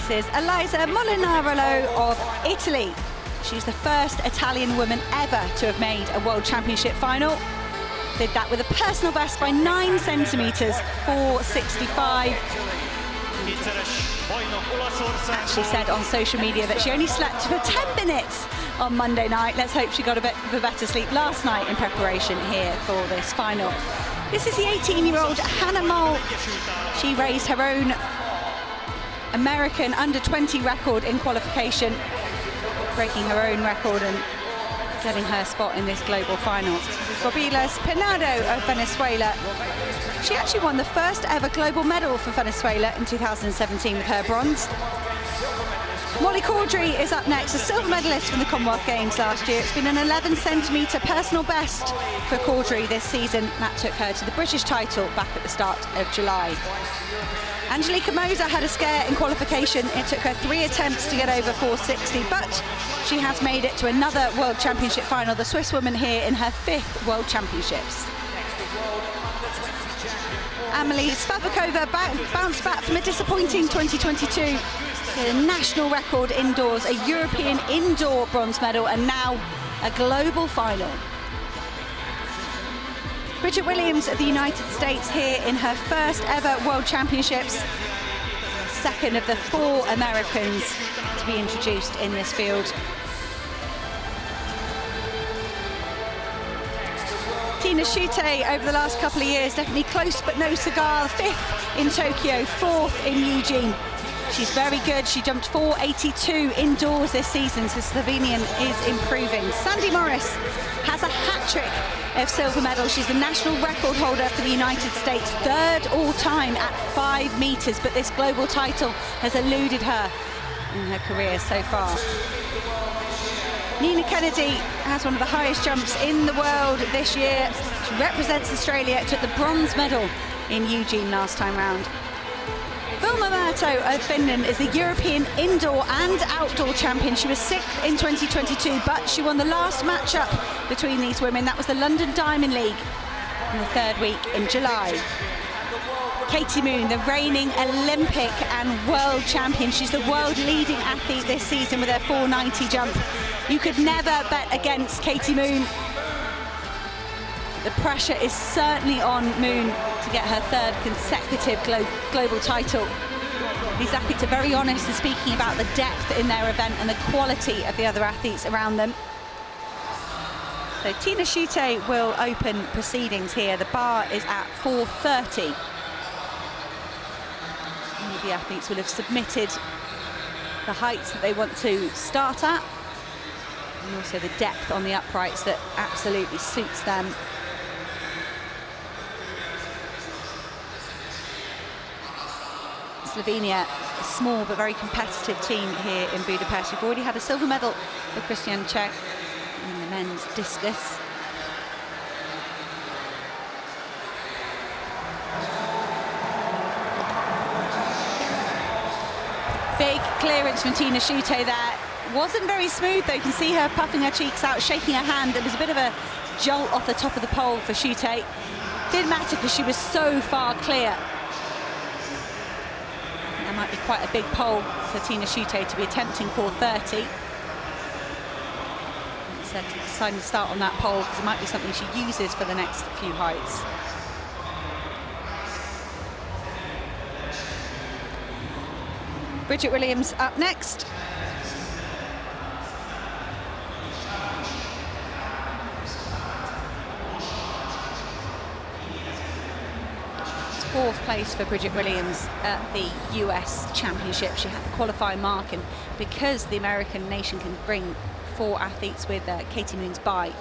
This is Elisa Molinarolo of Italy. She's the first Italian woman ever to have made a World Championship final. Did that with a personal best by 9 centimetres, 4.65. She said on social media that she only slept for 10 minutes on Monday night. Let's hope she got a bit of a better sleep last night in preparation here for this final. This is the 18-year-old Hannah Mole. She raised her own American under-20 record in qualification, breaking her own record and getting her spot in this global final. Gabriela Espinado of Venezuela. She actually won the first ever global medal for Venezuela in 2017 with her bronze. Molly Caudry is up next, a silver medalist from the Commonwealth Games last year. It's been an 11 centimetre personal best for Caudry this season. That took her to the British title back at the start of July. Angelika Moser had a scare in qualification. It took her 3 attempts to get over 4.60, but she has made it to another World Championship final. The Swiss woman here in her 5th World Championships. Amelie Svabakova bounced back from a disappointing 2022. A national record indoors, a European indoor bronze medal, and now a global final. Bridget Williams of the United States here in her first ever World Championships. Second of the 4 Americans to be introduced in this field. Tina Schutte over the last couple of years, definitely close but no cigar. 5th in Tokyo, 4th in Eugene. She's very good. She jumped 4.82 indoors this season, so Slovenian is improving. Sandy Morris has a hat-trick of silver medals. She's the national record holder for the United States, 3rd all-time at 5 metres, but this global title has eluded her in her career so far. Nina Kennedy has one of the highest jumps in the world this year. She represents Australia, took the bronze medal in Eugene last time round. Vilma Murto of Finland is the European indoor and outdoor champion. She was 6th in 2022, but she won the last matchup between these women. That was the London Diamond League in the 3rd week in July. Katie Moon, the reigning Olympic and world champion. She's the world leading athlete this season with her 4.90 jump. You could never bet against Katie Moon. The pressure is certainly on Moon to get her 3rd consecutive global title. These athletes are very honest in speaking about the depth in their event and the quality of the other athletes around them. So Tina Schutte will open proceedings here. The bar is at 4.30. All of the athletes will have submitted the heights that they want to start at, and also the depth on the uprights that absolutely suits them. Slovenia, a small but very competitive team here in Budapest. We've already had a silver medal for Christian Czech in the men's discus. Big clearance from Tina Schutte there. Wasn't very smooth though. You can see her puffing her cheeks out, shaking her hand. It was a bit of a jolt off the top of the pole for Schutte. Didn't matter because she was so far clear. That might be quite a big pole for Tina Schutte to be attempting 4.30. Instead, deciding to start on that pole because it might be something she uses for the next few heights. Bridget Williams up next. Fourth place for Bridget Williams at the US Championship. She had the qualifying mark, and because the American nation can bring 4 athletes with Katie Moon's bye,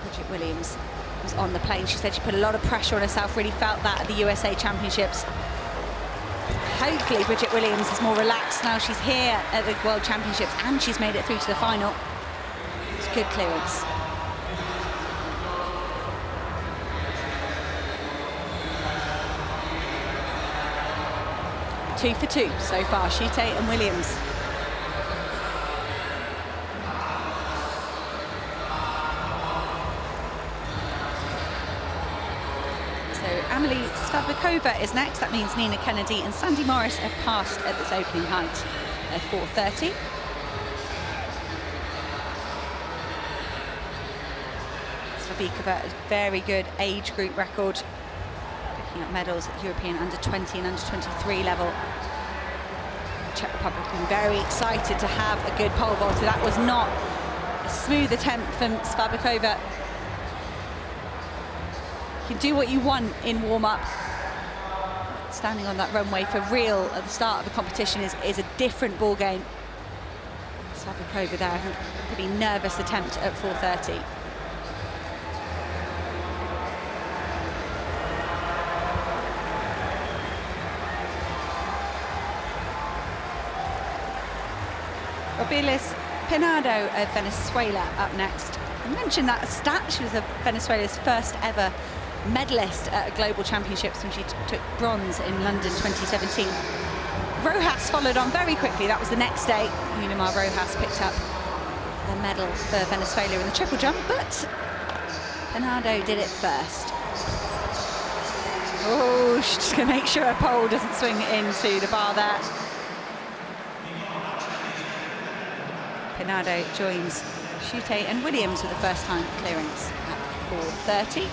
Bridget Williams was on the plane. She said she put a lot of pressure on herself, really felt that at the USA Championships. Hopefully Bridget Williams is more relaxed now she's here at the World Championships and she's made it through to the final. It's good clearance. Two for two so far, Schutte and Williams. So Amelie Svabikova is next. That means Nina Kennedy and Sandy Morris have passed at this opening height at 4:30. Svabikova has a very good age group record, picking up medals at European under-20 and under-23 level. Czech Republic have been very excited to have a good pole vaulter. That was not a smooth attempt from Svabikova. You can do what you want in warm-up. Standing on that runway for real at the start of the competition is a different ball game. Svabikova there, I think, a pretty nervous attempt at 4:30. Robilis Pinado of Venezuela up next. I mentioned that stat. She was Venezuela's first ever medalist at a global championships when she took bronze in London 2017. Rojas followed on very quickly. That was the next day. Unimar Rojas picked up a medal for Venezuela in the triple jump, but Pinado did it first. Oh, she's just going to make sure her pole doesn't swing into the bar there. Pinado joins Chute and Williams for the first time clearance at 4:30.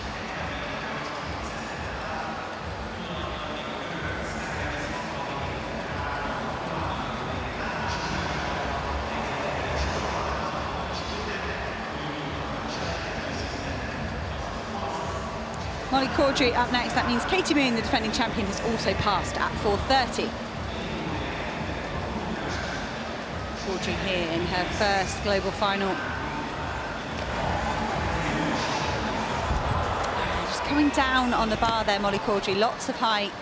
Molly Caudry up next. That means Katie Moon, the defending champion, has also passed at 4:30. Caudry here in her first global final. Just coming down on the bar there, Molly Caudry. Lots of height,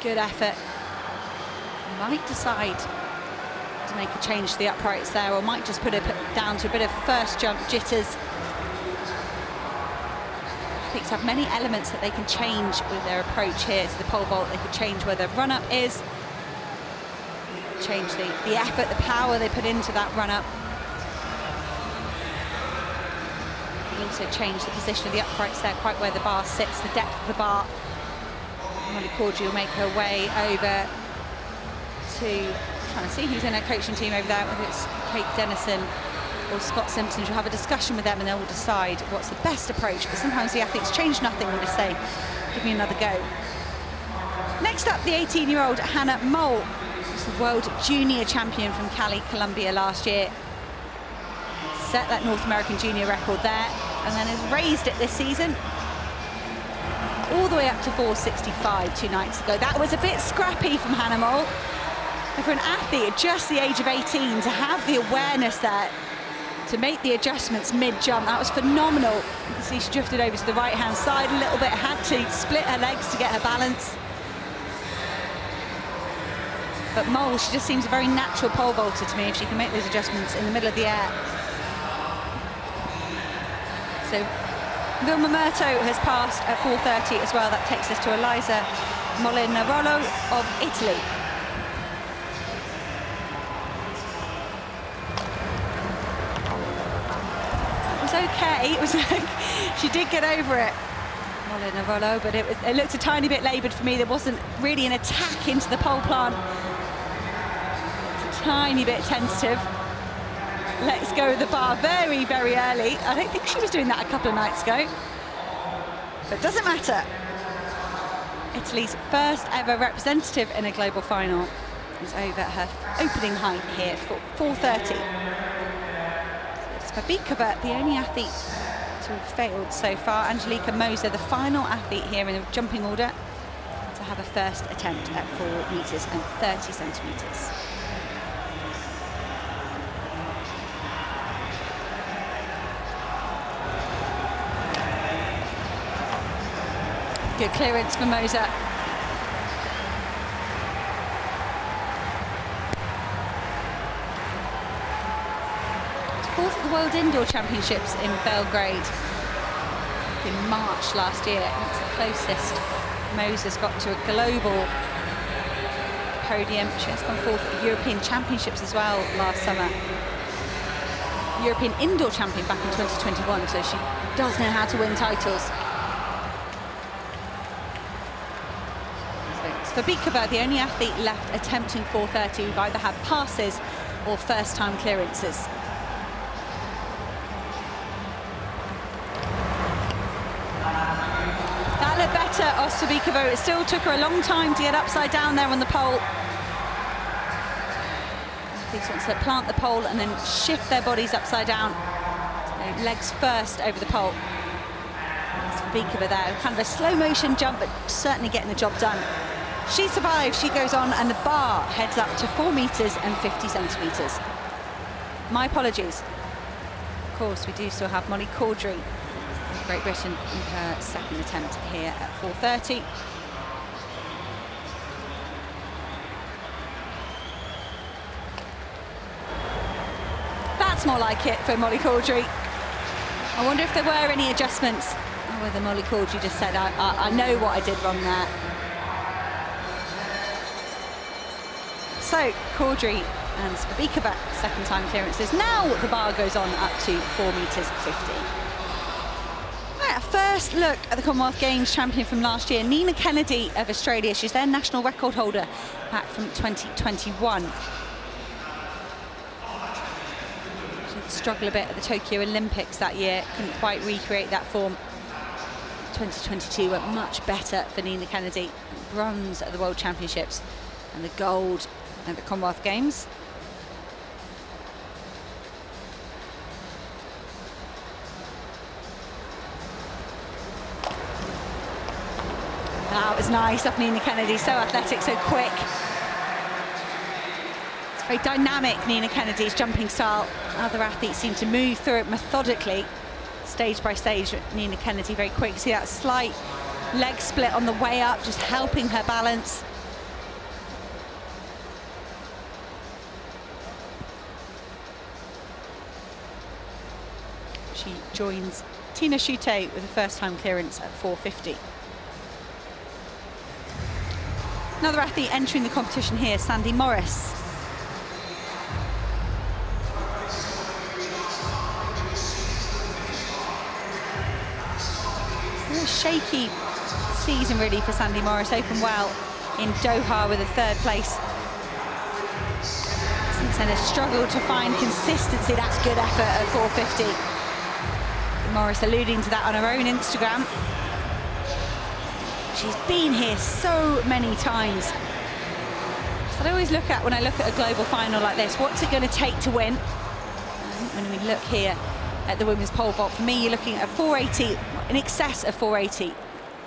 good effort. Might decide to make a change to the uprights there, or might just put it down to a bit of first jump jitters. Athletes have many elements that they can change with their approach here to the pole vault. They could change where their run-up is, change the effort, the power they put into that run-up. You also change the position of the uprights there, quite where the bar sits, the depth of the bar. Molly Caudry will make her way over to, trying to see who's in her coaching team over there, whether it's Kate Dennison or Scott Simpson. She'll have a discussion with them and they will decide what's the best approach, but sometimes the athletes change nothing and just say, give me another go. Next up, the 18-year-old Hannah Mole. She's the world junior champion from Cali, Colombia last year. Set that North American junior record there and then has raised it this season all the way up to 4:65 2 nights ago. That was a bit scrappy from Hannah Mole. And for an athlete at just the age of 18 to have the awareness there, to make the adjustments mid-jump, that was phenomenal. You can see she drifted over to the right-hand side a little bit, had to split her legs to get her balance. But Mole, she just seems a very natural pole vaulter to me if she can make those adjustments in the middle of the air. So Vilma Murto has passed at 4:30 as well. That takes us to Eliza Molinarolo of Italy. Okay, it was she did get over it, Molinarolo, but it looked a tiny bit laboured for me. There wasn't really an attack into the pole plant. It's a tiny bit tentative. Let's go with the bar very, very early. I don't think she was doing that a couple of nights ago, but doesn't matter. Italy's first ever representative in a global final is over her opening height here for 4:30. Svabikova, the only athlete to have failed so far. Angelika Moser, the final athlete here in the jumping order to have a first attempt at 4 meters and 30 centimeters. Good clearance for Moser. Fourth at the World Indoor Championships in Belgrade in March last year. That's the closest Moser's got to a global podium. She has gone fourth at the European Championships as well last summer. European Indoor Champion back in 2021, so she does know how to win titles. Svabikova, the only athlete left attempting 4:30 who've either had passes or first-time clearances. That looked better off Svabikova. It still took her a long time to get upside down there on the pole. Athletes want to plant the pole and then shift their bodies upside down. So legs first over the pole. Svabikova there, kind of a slow motion jump, but certainly getting the job done. She survives, she goes on, and the bar heads up to 4 meters and 50 centimeters. My apologies. Of course, we do still have Molly Caudry, Great Britain, in her second attempt here at 4:30. That's more like it for Molly Caudry. I wonder if there were any adjustments. Or whether Molly Caudry just said, I know what I did wrong there. So, Caudry and Svabikova, second time clearances. Now the bar goes on up to 4 meters 50. Right, a first look at the Commonwealth Games champion from last year, Nina Kennedy of Australia. She's their national record holder back from 2021. She'd struggle a bit at the Tokyo Olympics that year, couldn't quite recreate that form. 2022 went much better for Nina Kennedy. Bronze at the World Championships and the gold at the Commonwealth Games. That was nice off Nina Kennedy, so athletic, so quick. It's very dynamic, Nina Kennedy's jumping style. Other athletes seem to move through it methodically, stage by stage. Nina Kennedy very quick. See that slight leg split on the way up, just helping her balance. She joins Tina Schutte with a first-time clearance at 4:50. Another athlete entering the competition here, Sandy Morris. A shaky season really for Sandy Morris. Opened well in Doha with a 3rd place. Since then has struggled to find consistency. That's good effort at 4:50. Morris alluding to that on her own Instagram. She's been here so many times. So I always look at, when I look at a global final like this, what's it going to take to win? I think when we look here at the women's pole vault, for me, you're looking at 480, in excess of 480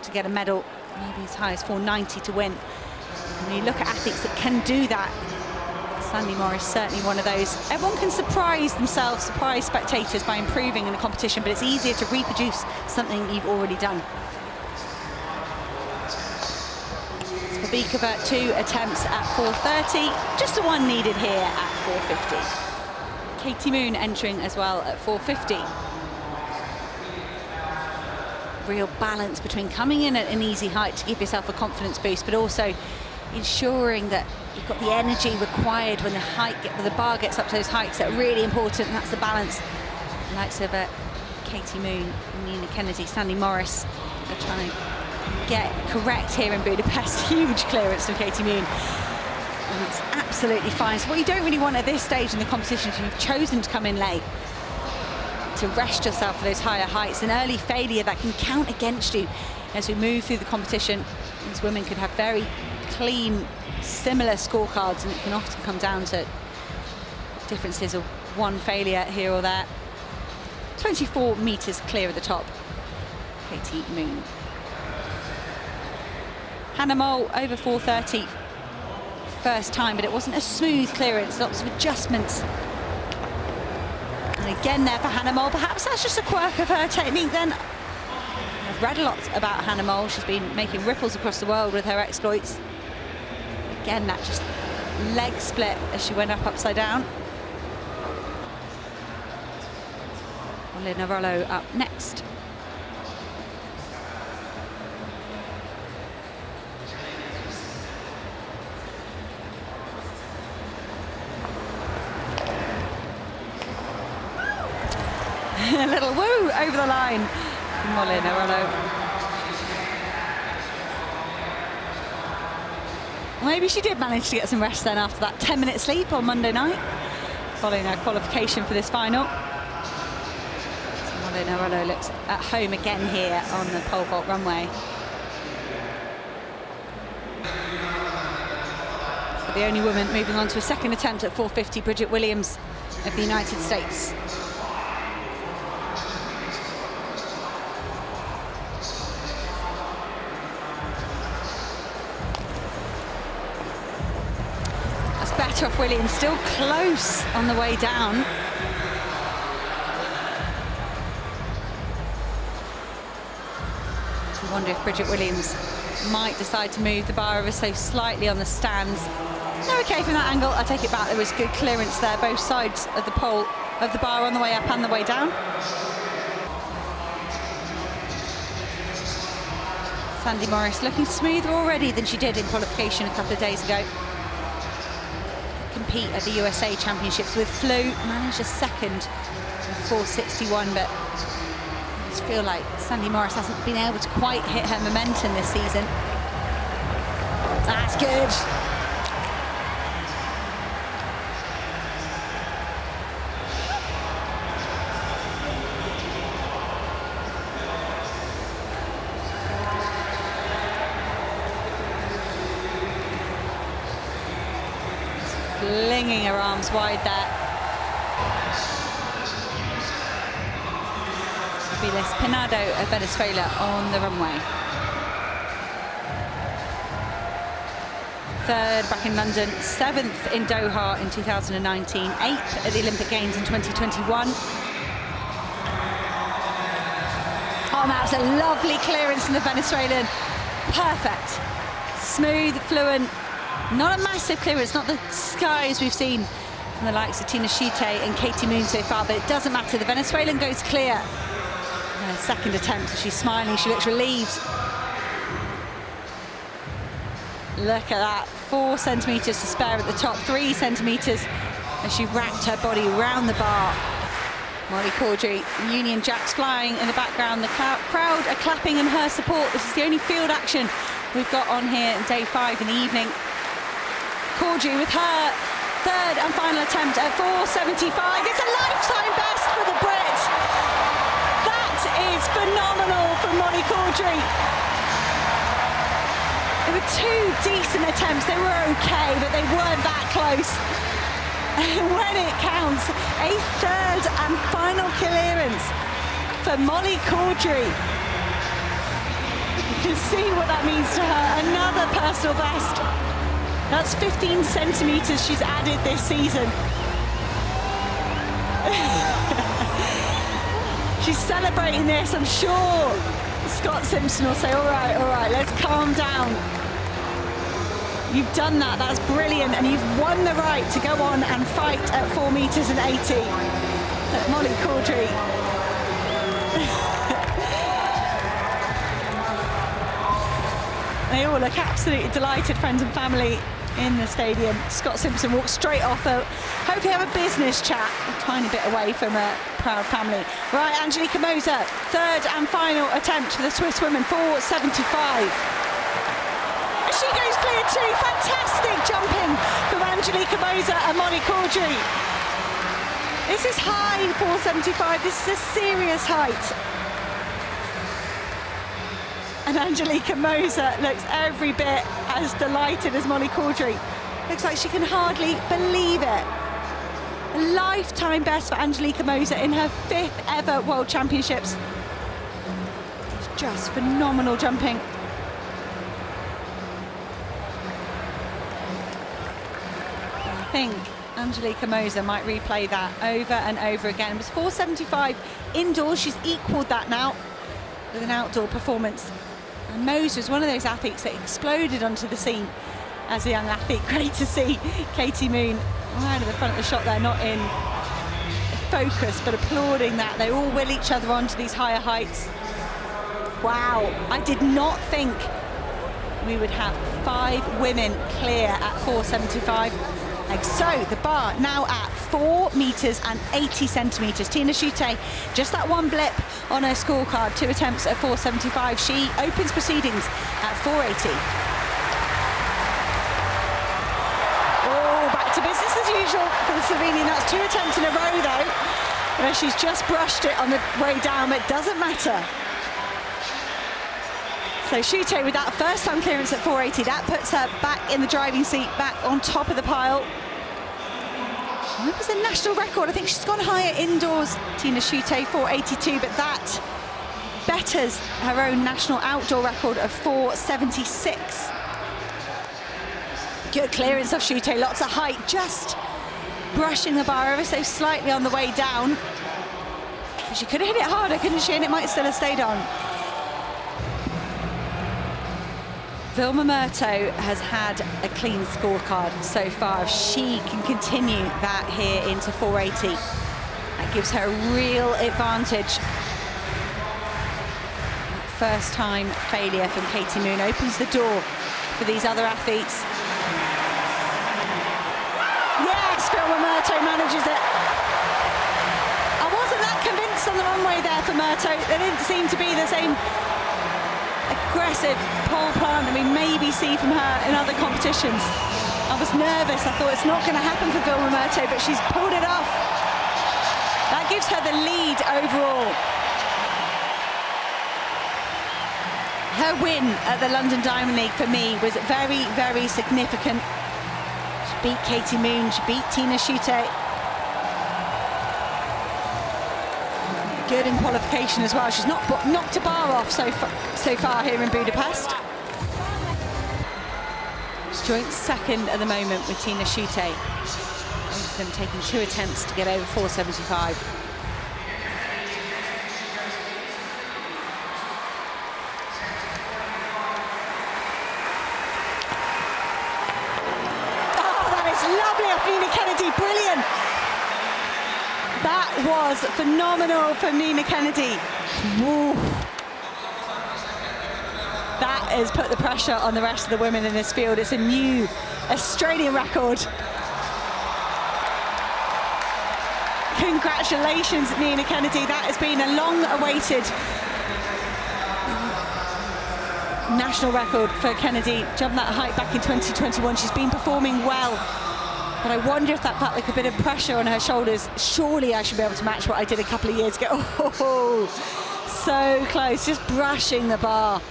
to get a medal, maybe as high as 490 to win. And when you look at athletes that can do that, Sandy Morris certainly one of those. Everyone can surprise themselves, surprise spectators by improving in a competition, but it's easier to reproduce something you've already done. Svabikova, 2 attempts at 4:30, just the one needed here at 4:50. Katie Moon entering as well at 4:50. Real balance between coming in at an easy height to give yourself a confidence boost, but also ensuring that you've got the energy required when the bar gets up to those heights that are really important, and that's the balance. The likes of Katie Moon, Nina Kennedy, Sandy Morris are trying to get correct here in Budapest. Huge clearance from Katie Moon. And it's absolutely fine. So what you don't really want at this stage in the competition, if you've chosen to come in late, to rest yourself for those higher heights. An early failure that can count against you as we move through the competition. These women could have very clean, similar scorecards, and it can often come down to differences of one failure here or there. 24 meters clear of the top, Katie Moon. Hannah Mole over 4:30, first time, but it wasn't a smooth clearance, lots of adjustments. And again there for Hannah Mole, perhaps that's just a quirk of her technique then. I've read a lot about Hannah Mole, she's been making ripples across the world with her exploits. Again, that just leg split as she went up upside down. Lina Rollo up next. A little woo over the line from Lina Rollo. Maybe she did manage to get some rest then after that 10-minute sleep on Monday night, following her qualification for this final. So Molly Nerollo looks at home again here on the pole vault runway. So the only woman moving on to a second attempt at 450, Bridget Williams of the United States. Better off Williams, still close on the way down. I wonder if Bridget Williams might decide to move the bar ever so slightly on the stands. No, okay from that angle, I take it back, there was good clearance there, both sides of the pole, of the bar on the way up and the way down. Sandy Morris looking smoother already than she did in qualification a couple of days ago. Compete at the USA Championships with Flu, managed a second with 461, but I just feel like Sandy Morris hasn't been able to quite hit her momentum this season. That's good. Flinging her arms wide there. Viles Pinado of Venezuela on the runway. Third back in London, seventh in Doha in 2019, eighth at the Olympic Games in 2021. Oh, that was a lovely clearance from the Venezuelan. Perfect. Smooth, fluent. Not a massive clearance, not the skies we've seen from the likes of Tina Schiete and Katie Moon so far, but it doesn't matter. The Venezuelan goes clear. Her second attempt, she's smiling, she looks relieved. Look at that, 4 centimetres to spare at the top, 3 centimetres as she wrapped her body around the bar. Molly Caudry, Union Jacks flying in the background. The crowd are clapping in her support. This is the only field action we've got on here in day 5 in the evening. Caudry with her third and final attempt at 475. It's a lifetime best for the Brit. That is phenomenal from Molly Caudry. There were 2 decent attempts. They were okay, but they weren't that close. And when it counts, a third and final clearance for Molly Caudry. You can see what that means to her. Another personal best. That's 15 centimetres she's added this season. She's celebrating this, I'm sure. Scott Simpson will say, all right, let's calm down. You've done that, that's brilliant, and you've won the right to go on and fight at 4 metres and 80. Molly Caudry. They all look absolutely delighted, friends and family in the stadium. Scott Simpson walked straight off. Hope they have a business chat, a tiny bit away from a proud family. Right, Angelica Moser, third and final attempt for the Swiss women, 475. She goes clear too. Fantastic jumping from Angelica Moser and Molly Caudry. This is high, 475. This is a serious height. And Angelica Moser looks every bit as delighted as Molly Caudry. Looks like she can hardly believe it. A lifetime best for Angelica Moser in her 5th ever World Championships. It's just phenomenal jumping. I think Angelica Moser might replay that over and over again. It was 475 indoors. She's equalled that now with an outdoor performance. And Moser is one of those athletes that exploded onto the scene as a young athlete. Great to see Katie Moon right at the front of the shot there, not in focus, but applauding that. They all will each other on to these higher heights. Wow, I did not think we would have 5 women clear at 475. Like so, the bar now at 4 metres and 80 centimetres. Tina Schiete, just that one blip on her scorecard, 2 attempts at 475. She opens proceedings at 480. business as usual for the Slovenian. That's 2 attempts in a row, though, where she's just brushed it on the way down, but it doesn't matter. So Shute with that first-time clearance at 480, that puts her back in the driving seat, back on top of the pile. And it was a national record. I think she's gone higher indoors, Tina Shute, 482, but that betters her own national outdoor record of 476. Good clearance of Shute, lots of height, just brushing the bar ever so slightly on the way down. She could have hit it harder, couldn't she? And it might still have stayed on. Vilma Murto has had a clean scorecard so far. If she can continue that here into 480, that gives her a real advantage. First time failure from Katie Moon opens the door for these other athletes. Yes, Vilma Murto manages it. I wasn't that convinced on the runway there for Murto. There didn't seem to be the same aggressive pole plant that we maybe see from her in other competitions. I was nervous. I thought it's not going to happen for Vilma Murto, but she's pulled it off. That gives her the lead overall. Her win at the London Diamond League for me was very, very significant. She beat Katie Moon, she beat Tina Shute. Good in qualification as well. She's not knocked a bar off so far here in Budapest. Joint second at the moment with Tina Shute. Both of them taking 2 attempts to get over 475. Brilliant. That was phenomenal from Nina Kennedy. Woo. That has put the pressure on the rest of the women in this field. It's a new Australian record. Congratulations, Nina Kennedy. That has been a long-awaited national record for Kennedy. Jumped that height back in 2021. She's been performing well. But I wonder if that felt like a bit of pressure on her shoulders. Surely I should be able to match what I did a couple of years ago. Oh, so close, just brushing the bar.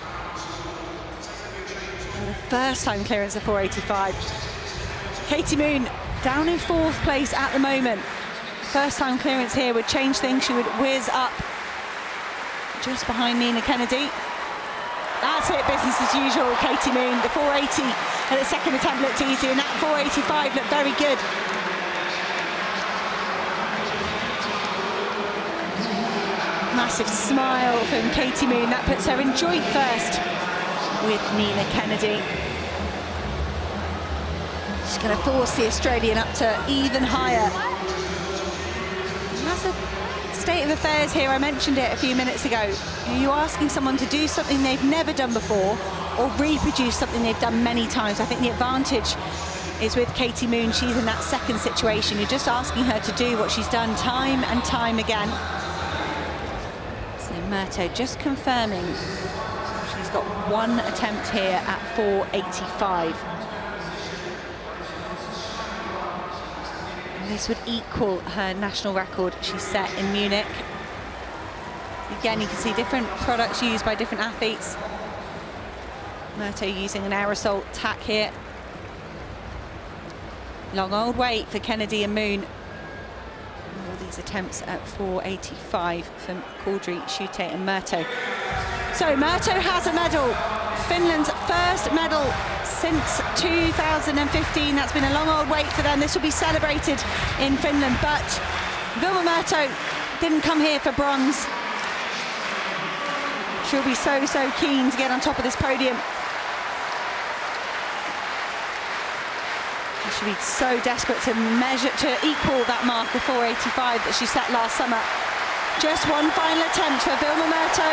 And the first time clearance of 485. Katie Moon down in 4th place at the moment. First time clearance here would change things. She would whiz up just behind Nina Kennedy. That's it, business as usual, Katie Moon. The 480 at the second attempt looked easy, and that 485 looked very good. Massive smile from Katie Moon. That puts her in joint first with Nina Kennedy. She's going to force the Australian up to even higher. Massive state of affairs here. I mentioned it a few minutes ago. You're asking someone to do something they've never done before or reproduce something they've done many times. I think the advantage is with Katie Moon. She's in that second situation. You're just asking her to do what she's done time and time again. So Murto just confirming she's got 1 attempt here at 485. This would equal her national record she set in Munich. Again, you can see different products used by different athletes. Murto using an aerosol tack here. Long old wait for Kennedy and Moon. All these attempts at 485 from Caudry, Shute and Murto. So Murto has a medal. Finland's first medal since 2015. That's been a long old wait for them. This will be celebrated in Finland, but Vilma Murto didn't come here for bronze. She'll be so keen to get on top of this podium. She'll be so desperate to equal that mark of 485 that she set last summer. Just one final attempt for Vilma Murto,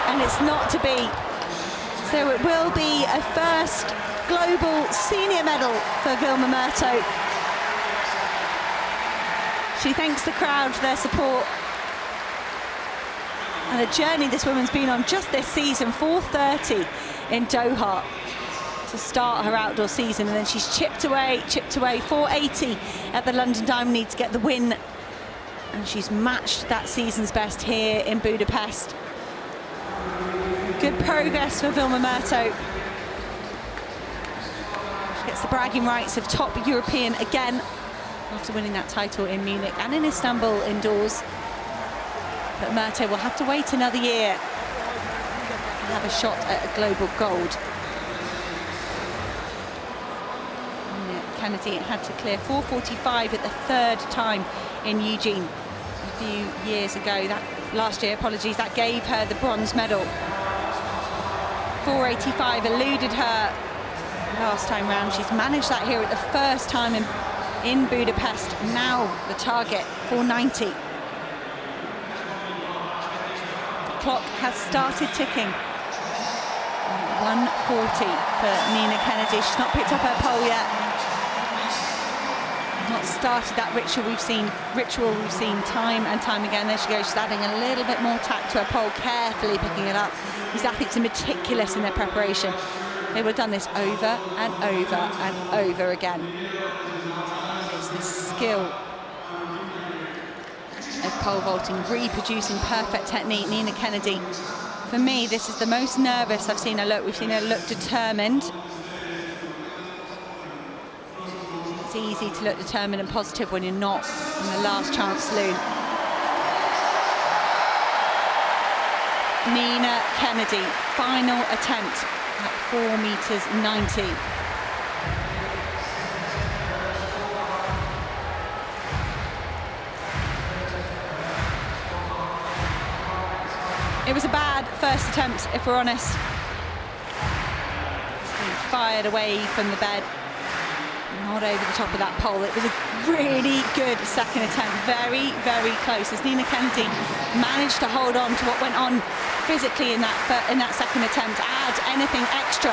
and it's not to be. So it will be a first global senior medal for Vilma Murto. She thanks the crowd for their support and the journey this woman's been on just this season. 4:30 in Doha. to start her outdoor season, and then she's chipped away, 480 at the London Diamond League to get the win, and she's matched that season's best here in Budapest. Good progress for Vilma Murto. She gets the bragging rights of top European again after winning that title in Munich and in Istanbul indoors. But Murto will have to wait another year to have a shot at a global gold. Kennedy had to clear 4:45 at the third time in Eugene a few years ago. Last year, apologies, that gave her the bronze medal. 4:85 eluded her last time round. She's managed that here at the first time in Budapest. Now the target, 4:90. The clock has started ticking. 1:40 for Nina Kennedy. She's not picked up her pole yet. Not started that ritual we've seen time and time again. There she goes, she's adding a little bit more tact to her pole, carefully picking it up. These athletes are meticulous in their preparation. They would have done this over and over and over again. It's the skill of pole vaulting, reproducing perfect technique. Nina Kennedy, for me, this is the most nervous I've seen her look. We've seen her look determined. It's easy to look determined and positive when you're not in the last chance saloon. Nina Kennedy, final attempt at 4:90 meters. It was a bad first attempt, if we're honest. It's been fired away from the bed. Not over the top of that pole. It was a really good second attempt, very, very close. As Nina Kennedy managed to hold on to what went on physically in that second attempt, add anything extra.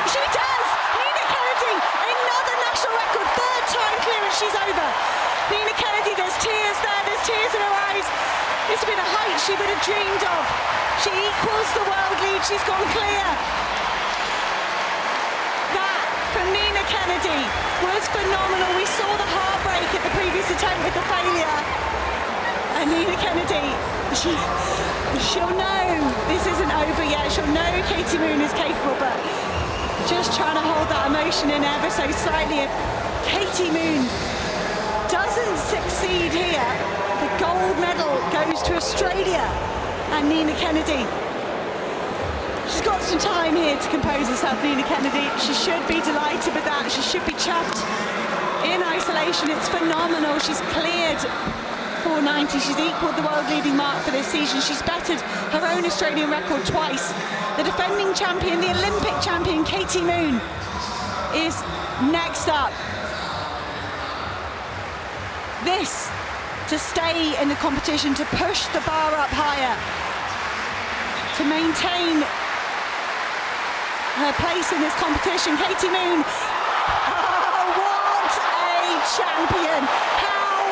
She does! Nina Kennedy, another national record, third time clearance, she's over. Nina Kennedy, there's tears there, there's tears in her eyes. It's been a height she would have dreamed of. She equals the world lead, she's gone clear. From Nina Kennedy was phenomenal. We saw the heartbreak at the previous attempt with the failure. And Nina Kennedy, she'll know this isn't over yet. She'll know Katie Moon is capable, but just trying to hold that emotion in ever so slightly. If Katie Moon doesn't succeed here, the gold medal goes to Australia and Nina Kennedy. She's got some time here to compose herself, Nina Kennedy. She should be delighted with that. She should be chuffed. In isolation, it's phenomenal. She's cleared 4:90. She's equalled the world leading mark for this season. She's bettered her own Australian record twice. The defending champion, the Olympic champion, Katie Moon, is next up. This to stay in the competition, to push the bar up higher, to maintain her place in this competition. Katie Moon, oh, what a champion! How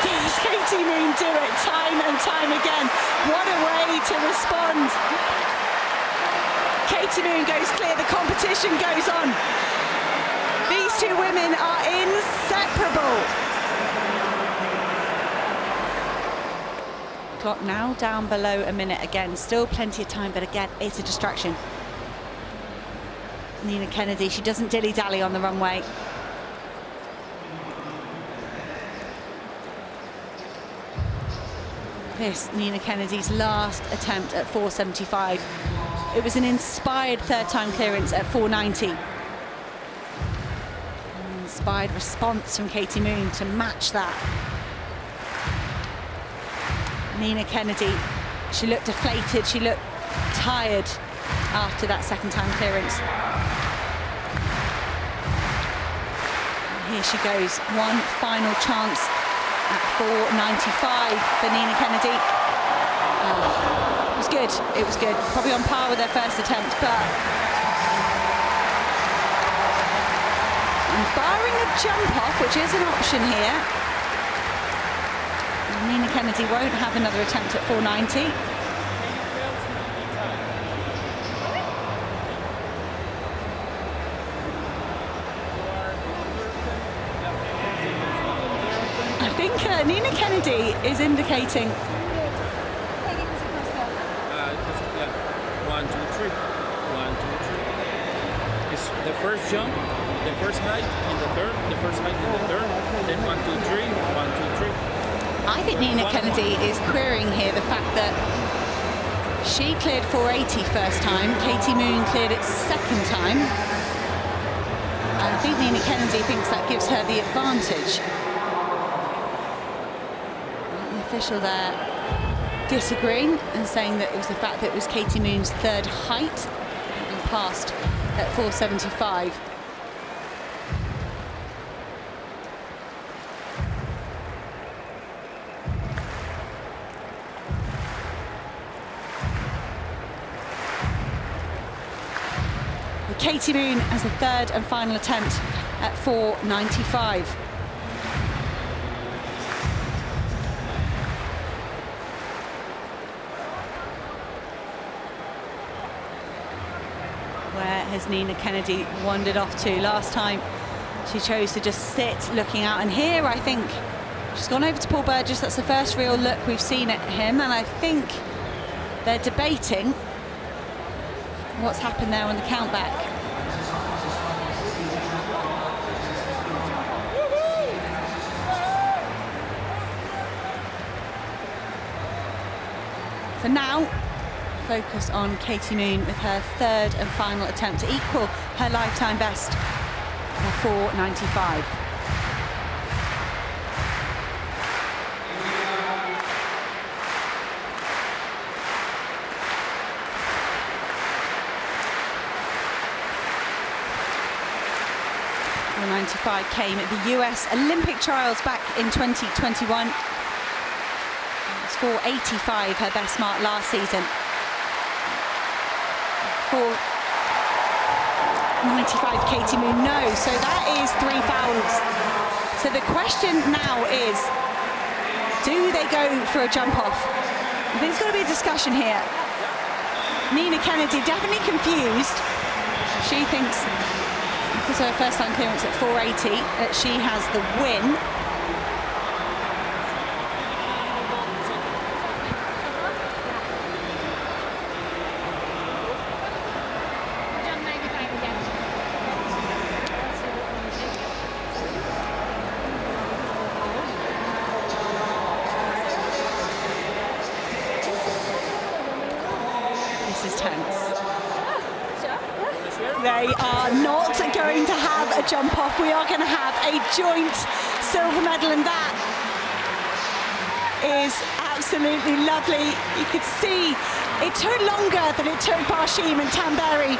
does Katie Moon do it time and time again? What a way to respond. Katie Moon goes clear, the competition goes on. These two women are inseparable. Clock now down below a minute again, still plenty of time, but again, it's a distraction. Nina Kennedy, she doesn't dilly-dally on the runway. This, Nina Kennedy's last attempt at 4:75. It was an inspired third-time clearance at 4:90. An inspired response from Katie Moon to match that. Nina Kennedy, she looked deflated, she looked tired after that second-time clearance. Here she goes, one final chance at 4:95 for Nina Kennedy. It was good, it was good. Probably on par with her first attempt, but barring a jump off, which is an option here, Nina Kennedy won't have another attempt at 4:90. I think Nina Kennedy is indicating. Yeah, 1, 2, 3. 1, 2, 3. It's the first jump, the first height in the third, the first height in the third, then 1, 2, 3, 1, 2, 3. I think Nina Kennedy is querying here the fact that she cleared 480 first time, Katie Moon cleared it second time. I think Nina Kennedy thinks that gives her the advantage. The official there disagreeing and saying that it was the fact that it was Katie Moon's third height, having passed at 475. Katie Moon as the third and final attempt at 495. Where has Nina Kennedy wandered off to? Last time she chose to just sit looking out, and here I think she's gone over to Paul Burgess. That's the first real look we've seen at him, and I think they're debating what's happened there on the countback. For now, focus on Katie Moon with her third and final attempt to equal her lifetime best of 495. .495 came at the US Olympic trials back in 2021. 485, her best mark last season. 495, Katie Moon, no. So that is 3 fouls. So the question now is, do they go for a jump off? I think there's got to be a discussion here. Nina Kennedy definitely confused. She thinks, because of her first time clearance at 480, that she has the win. This is tense. They are not going to have a jump off. We are going to have a joint silver medal, and that is absolutely lovely. You could see it took longer than it took Barshim and Tamberi,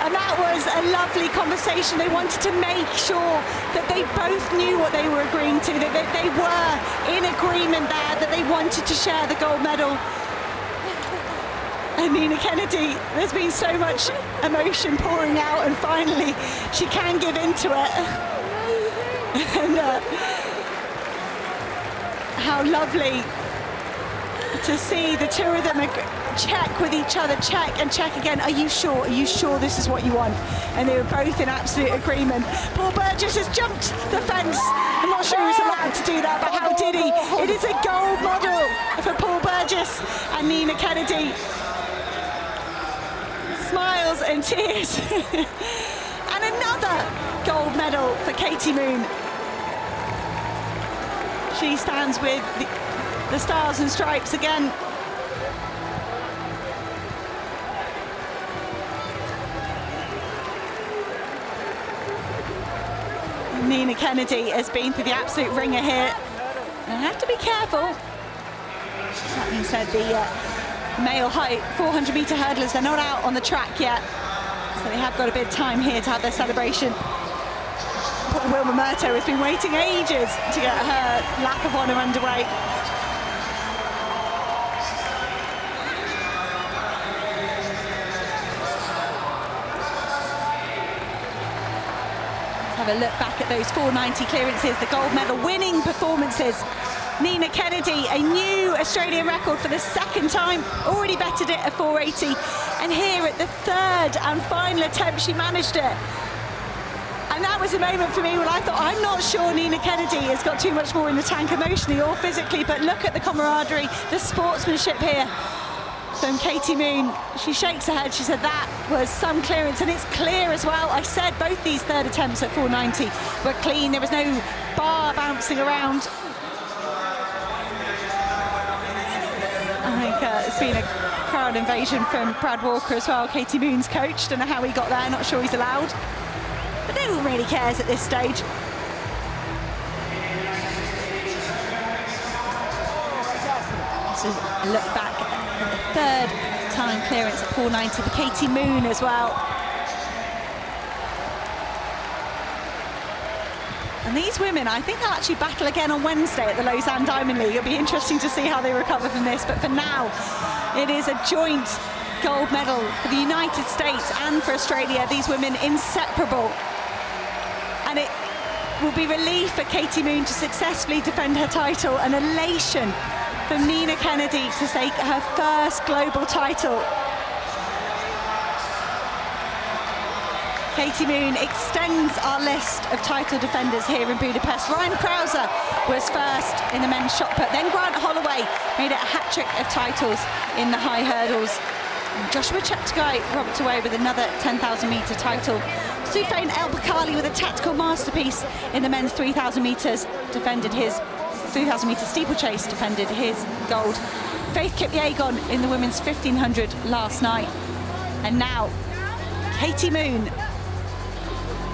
and that was a lovely conversation. They wanted to make sure that they both knew what they were agreeing to, that they were in agreement there, that they wanted to share the gold medal. And Nina Kennedy, there's been so much emotion pouring out, and finally she can give into it. And how lovely to see the two of them check with each other, check and check again. Are you sure? Are you sure this is what you want? And they were both in absolute agreement. Paul Burgess has jumped the fence. I'm not sure he was allowed to do that, but how did he? It is a gold medal for Paul Burgess and Nina Kennedy. Smiles and tears. And another gold medal for Katie Moon. She stands with the stars and stripes again. Nina Kennedy has been through the absolute ringer here. I have to be careful. That being said, the male height 400-meter hurdlers, they're not out on the track yet, so they have got a bit of time here to have their celebration. Poor Wilma Murto has been waiting ages to get her lap of honour underway. Let's have a look back at those 490 clearances, the gold medal winning performances. Nina Kennedy, a new Australian record for the second time, already bettered it at 480. And here at the third and final attempt, she managed it. And And that was a moment for me when I thought, I'm not sure Nina Kennedy has got too much more in the tank emotionally or physically, but look at the camaraderie, the sportsmanship here from Katie Moon. She shakes her head. She said that was some clearance, and it's clear as well. I said both these third attempts at 490 were clean. There was no bar bouncing around. I think it's been a crowd invasion from Brad Walker as well, Katie Moon's coach. Don't know how he got there, not sure he's allowed. But no one really cares at this stage. This is a look back at the third time clearance at 490 for Katie Moon as well. And these women, I think they'll actually battle again on Wednesday at the Lausanne Diamond League. It'll be interesting to see how they recover from this. But for now, it is a joint gold medal for the United States and for Australia. These women inseparable. And it will be relief for Katie Moon to successfully defend her title, and elation for Nina Kennedy to take her first global title. Katie Moon extends our list of title defenders here in Budapest. Ryan Krause was first in the men's shot put, then Grant Holloway made it a hat-trick of titles in the high hurdles. And Joshua Cheptegei romped away with another 10,000 metre title. Soufiane El Bakkali with a tactical masterpiece in the men's 3,000 metres, defended his 3,000 metre steeplechase, defended his gold. Faith Kipyegon in the women's 1,500 last night. And now, Katie Moon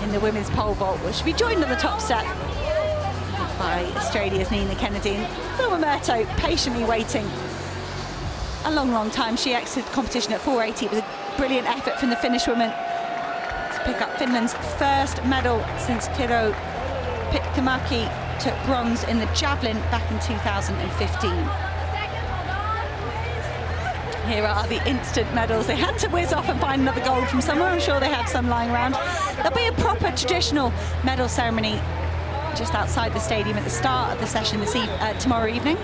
in the women's pole vault, which will be joined on the top step by Australia's Nina Kennedy. And Vilma Murto patiently waiting a long, long time. She exited competition at 480. It was a brilliant effort from the Finnish woman to pick up Finland's first medal since Kiro Pitkämäki took bronze in the javelin back in 2015. Here are the instant medals. They had to whiz off and find another gold from somewhere. I'm sure they had some lying around. There'll be a proper traditional medal ceremony just outside the stadium at the start of the session tomorrow evening.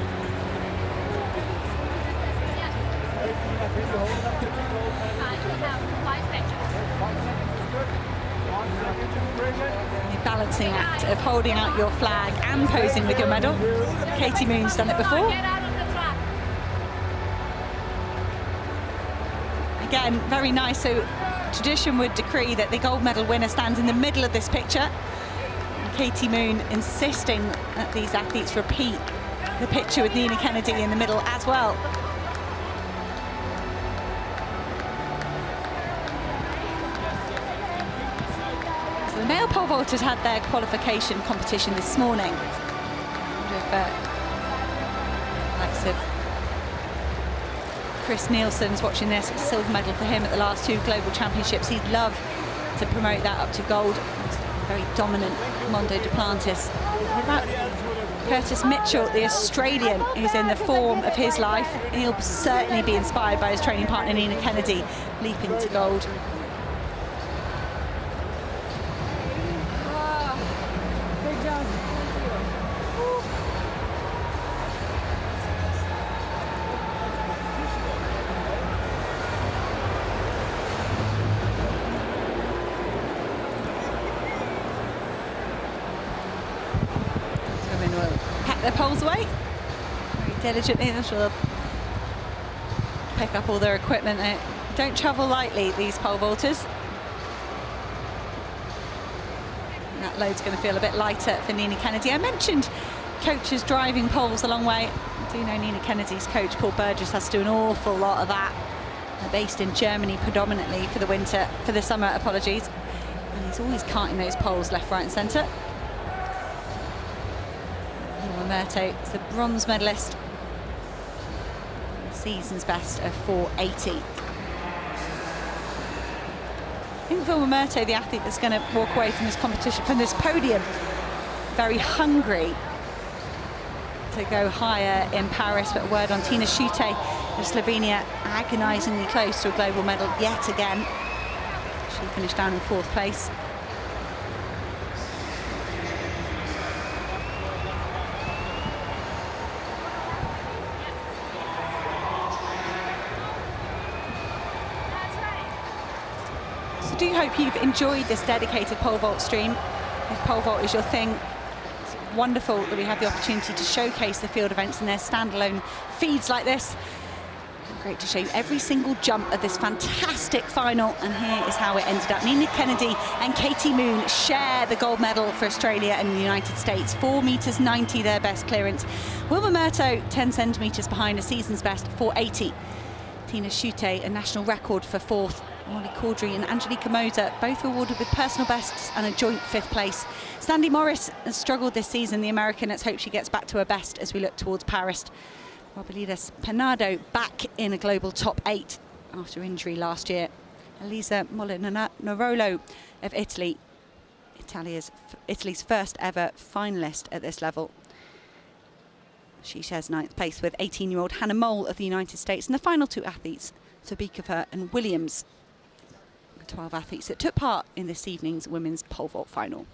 The balancing act of holding out your flag and posing with your medal. Katie Moon's done it before. Again, very nice. So tradition would decree that the gold medal winner stands in the middle of this picture. And Katie Moon insisting that these athletes repeat the picture with Nina Kennedy in the middle as well. So the male pole vaulters had their qualification competition this morning. Likes of Chris Nielsen's watching this, silver medal for him at the last two global championships. He'd love to promote that up to gold. Very dominant Mondo Duplantis. What about Curtis Mitchell, the Australian, who's in the form of his life? He'll certainly be inspired by his training partner Nina Kennedy, leaping to gold. Good job. Pack their poles away very diligently. I'm sure they'll pick up all their equipment. They don't travel lightly, these pole vaulters. And that load's going to feel a bit lighter for Nina Kennedy. I mentioned coaches driving poles a long way. I do know Nina Kennedy's coach, Paul Burgess, has to do an awful lot of that. They're based in Germany predominantly for the summer, apologies. And he's always carting those poles left, right and centre. Murto is the bronze medalist, season's best of 480. I think Vilma Murto, the athlete that's going to walk away from this competition, from this podium, very hungry to go higher in Paris. But a word on Tina Šutej of Slovenia, agonisingly close to a global medal yet again. She finished down in 4th place. I do hope you've enjoyed this dedicated pole vault stream. if pole vault is your thing, it's wonderful that we have the opportunity to showcase the field events in their standalone feeds like this. Great to show you every single jump of this fantastic final, and here is how it ended up. Nina Kennedy and Katie Moon share the gold medal for Australia and the United States. 4.90 meters, their best clearance. Wilma Murto, 10 centimetres behind a season's best, 4.80. Tina Schutte, a national record for 4th. Molly Caudry and Angelica Moser, both awarded with personal bests and a joint 5th place. Sandy Morris has struggled this season, the American. Let's hope she gets back to her best as we look towards Paris. Robalides Penado back in a global top 8 after injury last year. Elisa Molinarolo of Italy, Italy's first ever finalist at this level. She shares 9th place with 18-year-old Hannah Mole of the United States, and the final 2 athletes, Sobikova and Williams, the 12 athletes that took part in this evening's women's pole vault final.